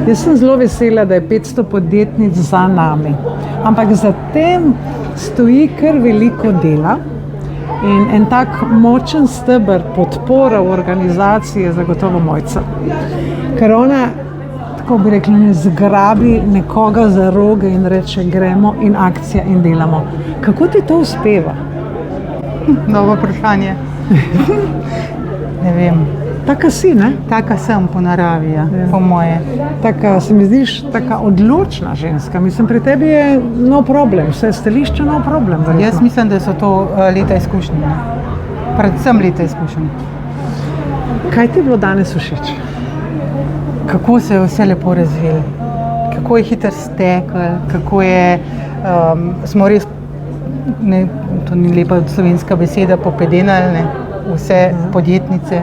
Jaz sem zelo vesela, da je 500 podjetnic za nami, ampak za tem stoji kar veliko dela in en tak močen steber podpora v organizaciji je zagotovo Mojca. Ker ona, tako bi rekla, ne zgrabi nekoga za roge in reče gremo in akcija in delamo. Kako ti to uspeva? Novo vprašanje. Ne vem. Taka si, ne? Taka sem po naravi, ja. Po moje. Taka, se mi zdiš taka odločna ženska. Mislim, pri tebi je no problem, vse stališče no problem. Verjetno. Jaz mislim, da so to leta izkušnje. Ne? Predvsem leta izkušnje. Kaj ti je bilo danes všeč? Kako se je vse lepo razvilo, kako je hitro stekel, kako je, smo res, ne, to ni lepa slovenska beseda, popedenali, ne, vse podjetnice,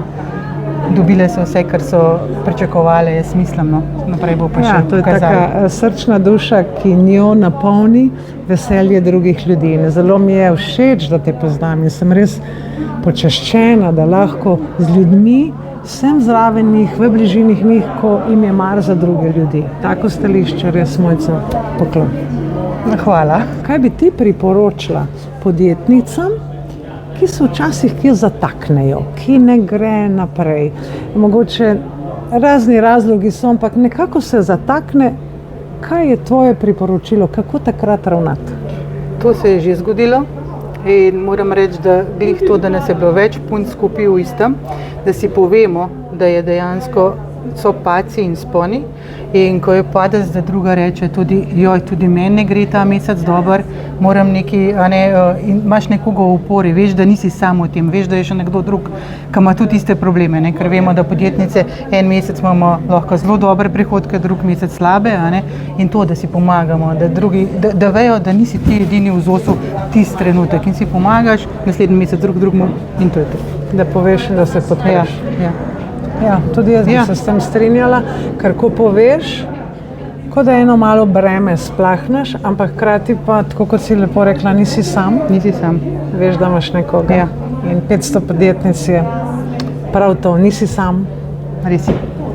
dobile so vse, kar so pričakovale, jaz mislim, no, naprej bo pa še to je kazalo. taka srčna duša, ki njo napolni veselje drugih ljudi. In zelo mi je všeč, da te poznam in sem res počaščena, da lahko z ljudmi sem zraven njih, v bližini njih, ko jim je mar za druge ljudi. Tako stališče res Mojca poklon. Hvala. Kaj bi ti priporočila podjetnicam, ki se včasih kje zataknejo, ki ne gre naprej? Mogoče razni razlogi so, ampak nekako se zatakne. Kaj je tvoje priporočilo, kako takrat ravnati? To se je že zgodilo. In moram reči, da glih to, da nas je bilo več punc skupaj v istem, da si povemo, da je dejansko so paci in sponi in ko je padec, da druga reče tudi, joj, tudi meni ne gre ta mesec dober, moram nekaj, in imaš nekoga v opori, veš, da nisi sam v tem, veš, da je še nekdo drug, ki ima tudi iste probleme, ne? Ker vemo, da podjetnice en mesec imamo lahko zelo dobre prihodke, drug mesec slabe, in to, da si pomagamo, da drugi, da vejo, da nisi ti edini v ZOS-u tisti trenutek in si pomagaš, naslednji mesec drugemu in to je to. Da poveš, da se podpreš. Ja. Tudi jaz bi se s tem strinjala, ker ko poveš, kot da eno malo breme splahneš, ampak hkrati pa, tako kot si lepo rekla, nisi sam. Nisi sam. Veš, da imaš nekoga. Ja. In 500 podjetnic je prav to, nisi sam. Res je.